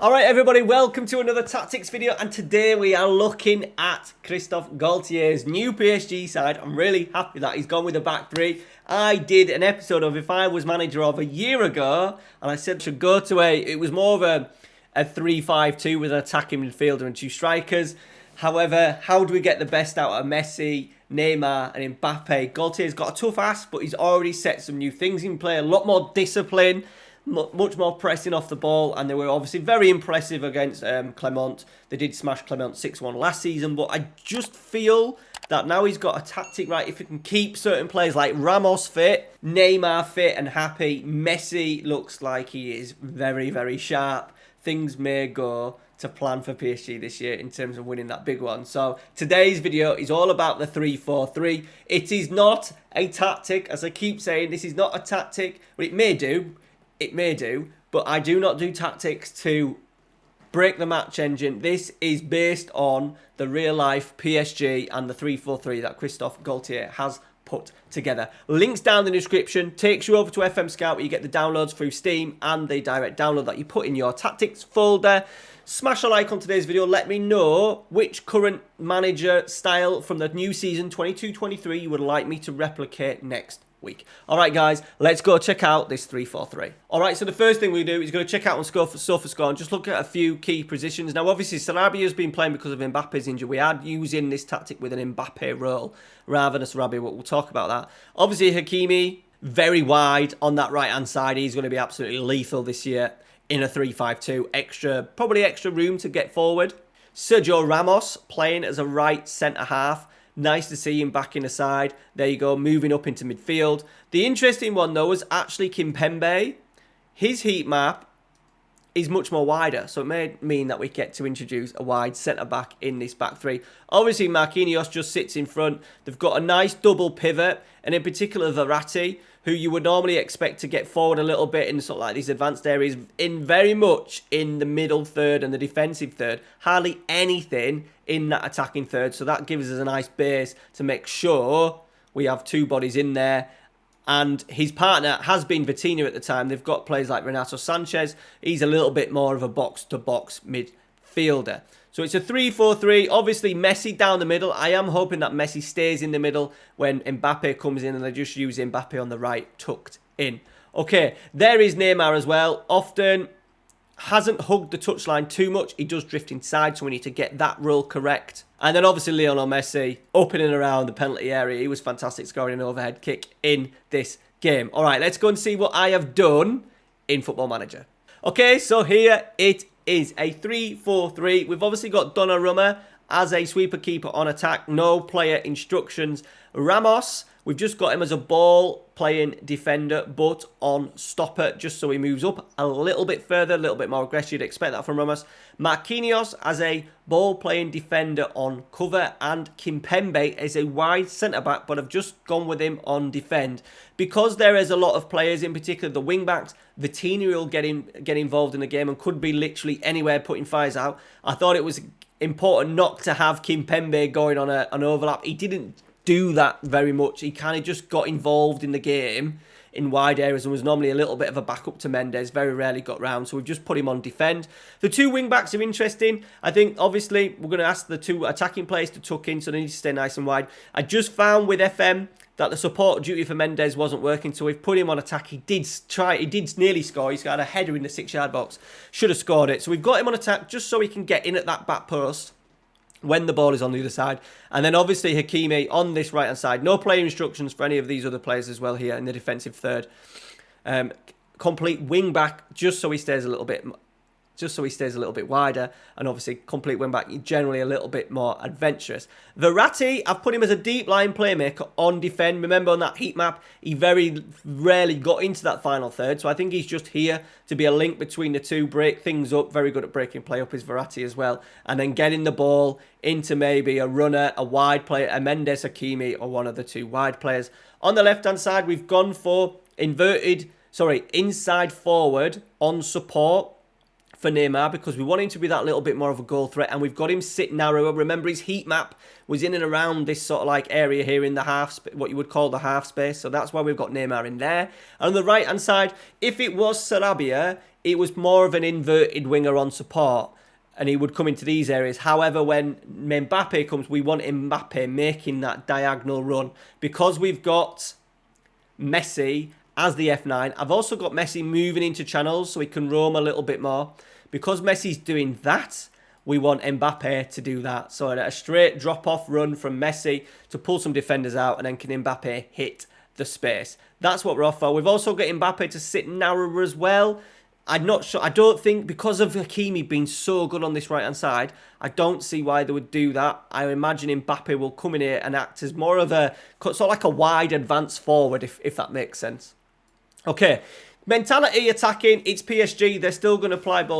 Alright everybody, welcome to another tactics video, and today we are looking at Galtier'S new PSG side. I'm really happy that he's gone with the back three. I did an episode of If I Was Manager of a year ago, and I said I should go to it was more of a 3-5-2 with an attacking midfielder and two strikers. However, how do we get the best out of Messi, Neymar and Mbappe? Galtier'S got a tough ask, but he's already set some new things in play, a lot more discipline, much more pressing off the ball, and they were obviously very impressive against Clermont. They did smash Clermont 6-1 last season, but I just feel that now he's got a tactic right. If he can keep certain players like Ramos fit, Neymar fit and happy, Messi looks like he is very, very sharp, things may go to plan for PSG this year in terms of winning that big one. So today's video is all about the 3-4-3. It is not a tactic, as I keep saying, this is not a tactic, but it may do, but I do not do tactics to break the match engine. This is based on the real life PSG and the 3-4-3 that Christophe Galtier has put together. Links down in the description, takes you over to FM Scout where you get the downloads through Steam and the direct download that you put in your tactics folder. Smash a like on today's video. Let me know which current manager style from the new season 22-23 you would like me to replicate next week. Alright guys, let's go check out this 3-4-3. Alright, so the first thing we do is going to check out on SofaScore and just look at a few key positions. Now obviously Sarabia has been playing because of Mbappe's injury. We are using this tactic with an Mbappe role rather than a Sarabia, but we'll talk about that. Obviously Hakimi, very wide on that right hand side. He's going to be absolutely lethal this year in a 3-5-2. Probably extra room to get forward. Sergio Ramos playing as a right centre half. Nice to see him back in the side. There you go, moving up into midfield. The interesting one, though, was actually Kimpembe. His heat map is much more wider, so it may mean that we get to introduce a wide centre-back in this back three. Obviously, Marquinhos just sits in front. They've got a nice double pivot, and in particular, Verratti, who you would normally expect to get forward a little bit in sort of like these advanced areas, in very much in the middle third and the defensive third. Hardly anything in that attacking third, so that gives us a nice base to make sure we have two bodies in there. And his partner has been Vitinha at the time. They've got players like Renato Sanchez. He's a little bit more of a box-to-box midfielder. So it's a 3-4-3. Obviously, Messi down the middle. I am hoping that Messi stays in the middle when Mbappe comes in and they just use Mbappe on the right, tucked in. Okay, there is Neymar as well. Often hasn't hugged the touchline too much. He does drift inside, so we need to get that rule correct. And then obviously Lionel Messi up in and around the penalty area. He was fantastic scoring an overhead kick in this game. All right, let's go and see what I have done in Football Manager. Okay, so here it is, a 3-4-3. We've obviously got Donnarumma as a sweeper keeper on attack. No player instructions. Ramos, we've just got him as a ball playing defender, but on stopper, just so he moves up a little bit further, a little bit more aggressive. You'd expect that from Ramos. Marquinhos as a ball playing defender on cover, and Kimpembe as a wide centre-back, but I've just gone with him on defend. Because there is a lot of players, in particular the wing-backs, Vitinha will get involved in the game and could be literally anywhere putting fires out. I thought it was important not to have Kimpembe going on an overlap. He didn't do that very much. He kind of just got involved in the game in wide areas and was normally a little bit of a backup to Mendes. Very rarely got round, so we've just put him on defend. The two wing backs are interesting. I think obviously we're going to ask the two attacking players to tuck in, so they need to stay nice and wide. I just found with FM that the support duty for Mendes wasn't working, so we've put him on attack. He did nearly score. He's got a header in the 6-yard box. Should have scored it. So we've got him on attack just so he can get in at that back post when the ball is on the other side. And then obviously Hakimi on this right hand side. No player instructions for any of these other players as well here in the defensive third. Complete wing back just so he stays a little bit wider, and obviously complete wing back, generally a little bit more adventurous. Verratti, I've put him as a deep line playmaker on defend. Remember on that heat map, he very rarely got into that final third, so I think he's just here to be a link between the two, break things up. Very good at breaking play up is Verratti as well, and then getting the ball into maybe a runner, a wide player, a Mendes, Hakimi, or one of the two wide players. On the left hand side, we've gone for inside forward on support for Neymar, because we want him to be that little bit more of a goal threat, and we've got him sit narrower. Remember, his heat map was in and around this sort of like area here in the half, what you would call the half space, so that's why we've got Neymar in there. And on the right hand side, if it was Sarabia, it was more of an inverted winger on support, and he would come into these areas. However, when Mbappe comes, we want Mbappe making that diagonal run. Because we've got Messi as the F9, I've also got Messi moving into channels so he can roam a little bit more. Because Messi's doing that, we want Mbappe to do that. So a straight drop-off run from Messi to pull some defenders out, and then can Mbappe hit the space. That's what we're off for. We've also got Mbappe to sit narrower as well. I'm not sure. I don't think, because of Hakimi being so good on this right-hand side, I don't see why they would do that. I imagine Mbappe will come in here and act as more of a, sort of like a wide advance forward, if that makes sense. Okay, mentality attacking. It's PSG. They're still going to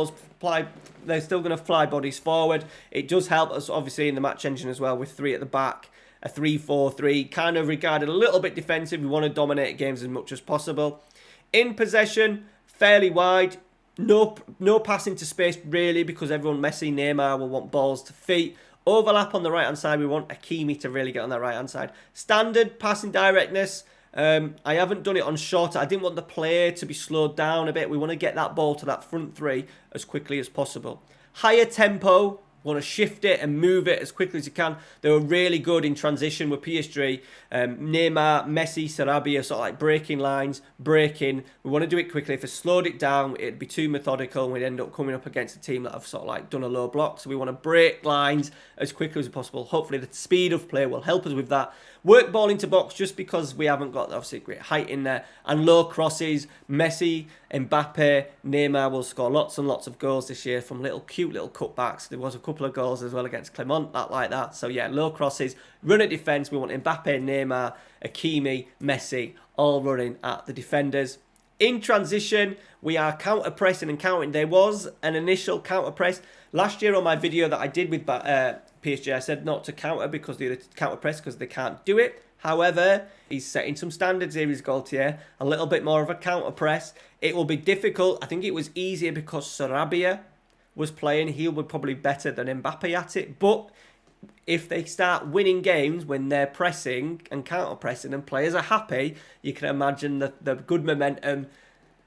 they're still going to fly bodies forward. It does help us, obviously, in the match engine as well, with 3 at the back. A 3-4-3, kind of regarded a little bit defensive. We want to dominate games as much as possible. In possession, fairly wide. No passing to space, really, because everyone, Messi, Neymar, will want balls to feet. Overlap on the right-hand side. We want Hakimi to really get on that right-hand side. Standard passing directness. I haven't done it on shorter. I didn't want the play to be slowed down a bit. We want to get that ball to that front 3 as quickly as possible. Higher tempo. Want to shift it and move it as quickly as you can. They were really good in transition with PSG. Neymar, Messi, Sarabia, sort of like breaking lines, breaking. We want to do it quickly. If I slowed it down, it'd be too methodical, and we'd end up coming up against a team that have sort of like done a low block. So we want to break lines as quickly as possible. Hopefully the speed of play will help us with that. Work ball into box, just because we haven't got, obviously, great height in there. And low crosses. Messi, Mbappe, Neymar will score lots and lots of goals this year from cute little cutbacks. There was a couple of goals as well against Clement, like that. So yeah, low crosses, run at defence. We want Mbappe, Neymar, Hakimi, Messi, all running at the defenders. In transition, we are counter-pressing and countering. There was an initial counter-press. Last year on my video that I did with PSG, I said not to counter because they counter-press because they can't do it. However, he's setting some standards here, is Galtier. A little bit more of a counter-press. It will be difficult. I think it was easier because Sarabia was playing. He was probably better than Mbappe at it. But if they start winning games when they're pressing and counter-pressing and players are happy, you can imagine the good momentum.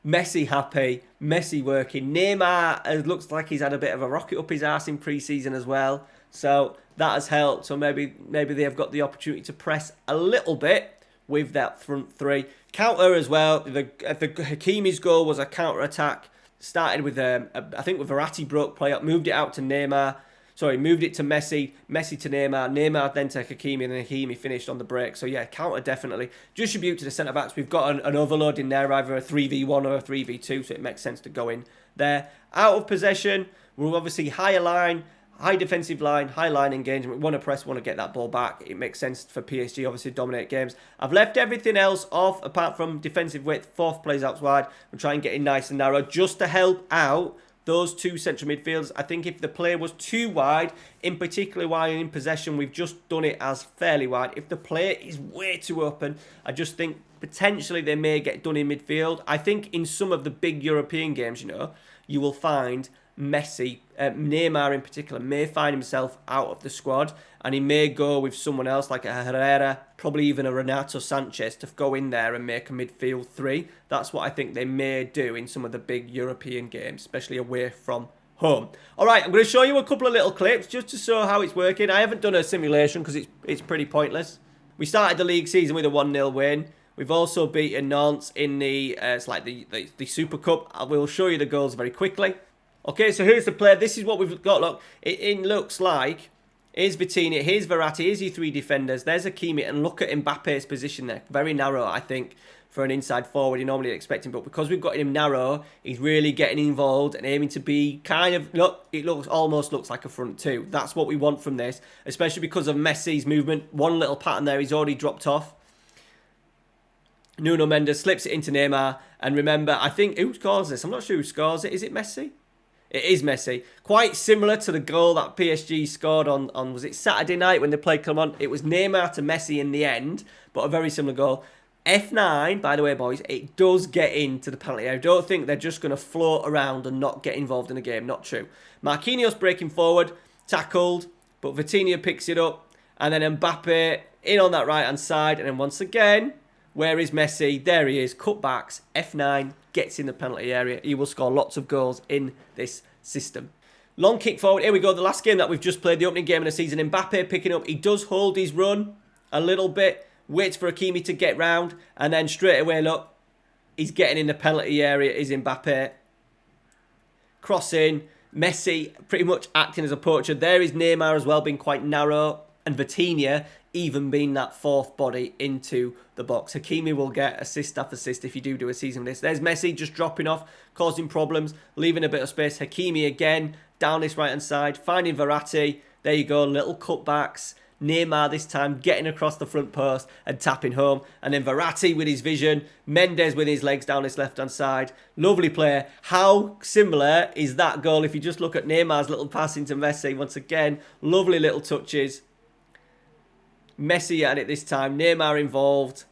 Messi happy, Messi working. Neymar looks like he's had a bit of a rocket up his arse in pre-season as well. So that has helped. So maybe they have got the opportunity to press a little bit with that front 3. Counter as well. The Hakimi's goal was a counter-attack. Started with, I think with Verratti broke play up, moved it out to Neymar. Sorry, moved it to Messi, Messi to Neymar, Neymar then to Hakimi, and then Hakimi finished on the break. So yeah, counter definitely. Distribute to the centre-backs. We've got an overload in there, either a 3v1 or a 3v2, so it makes sense to go in there. Out of possession, we're obviously higher line, high defensive line, high line engagement. We want to press, want to get that ball back. It makes sense for PSG, obviously, to dominate games. I've left everything else off, apart from defensive width, 4th plays out wide. We'll try and get in nice and narrow, just to help out those 2 central midfielders. I think if the play was too wide, in particular while in possession, we've just done it as fairly wide. If the play is way too open, I just think potentially they may get done in midfield. I think in some of the big European games, you will find Messi, Neymar in particular, may find himself out of the squad, and he may go with someone else like a Herrera, probably even a Renato Sanchez, to go in there and make a midfield 3. That's what I think they may do in some of the big European games, especially away from home. All right, I'm going to show you a couple of little clips just to show how it's working. I haven't done a simulation because it's pretty pointless. We started the league season with a 1-0 win. We've also beaten Nantes in the Super Cup. I will show you the goals very quickly. Okay, so here's the play. This is what we've got. Look, it looks like, here's Vitinha, here's Verratti, here's your 3 defenders. There's Hakimi, and look at Mbappe's position there. Very narrow, I think, for an inside forward. You normally expect him, but because we've got him narrow, he's really getting involved and aiming to be kind of, look, it almost looks like a front 2. That's what we want from this, especially because of Messi's movement. One little pattern there, he's already dropped off. Nuno Mendes slips it into Neymar, and remember, I think, who scores this? I'm not sure who scores it. Is it Messi? It is Messi. Quite similar to the goal that PSG scored on was it Saturday night when they played Clement? It was Neymar to Messi in the end, but a very similar goal. F9, by the way, boys, it does get into the penalty area. I don't think they're just going to float around and not get involved in the game. Not true. Marquinhos breaking forward, tackled, but Vitinha picks it up, and then Mbappe in on that right-hand side, and then once again, Where is Messi? There he is. Cutbacks. F9 gets in the penalty area. He will score lots of goals in this system. Long kick forward. Here we go. The last game that we've just played, the opening game of the season. Mbappe picking up. He does hold his run a little bit. Waits for Hakimi to get round. And then straight away, look, he's getting in the penalty area. Is Mbappe. Crossing. Messi pretty much acting as a poacher. There is Neymar as well, being quite narrow. And Vitinha even being that fourth body into the box. Hakimi will get assist after assist if you do a season of this. There's Messi just dropping off, causing problems, leaving a bit of space. Hakimi again, down this right-hand side, finding Verratti. There you go, little cutbacks. Neymar this time getting across the front post and tapping home. And then Verratti with his vision. Mendes with his legs down this left-hand side. Lovely player. How similar is that goal if you just look at Neymar's little pass into Messi? Once again, lovely little touches. Messi at it this time. Neymar involved.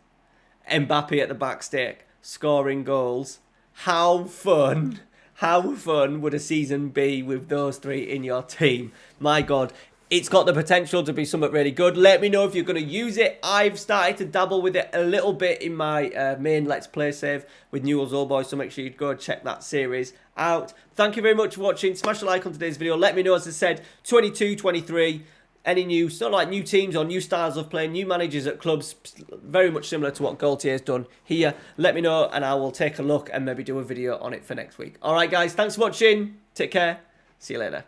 Mbappe at the back stick. Scoring goals. How fun would a season be with those three in your team? My God. It's got the potential to be something really good. Let me know if you're going to use it. I've started to dabble with it a little bit in my main Let's Play save with Newell's Old Boys, so make sure you go and check that series out. Thank you very much for watching. Smash a like on today's video. Let me know, as I said, 22, 23, any new, sort of like new teams or new styles of playing, new managers at clubs, very much similar to what Galtier'S done here. Let me know and I will take a look and maybe do a video on it for next week. Alright guys, thanks for watching. Take care. See you later.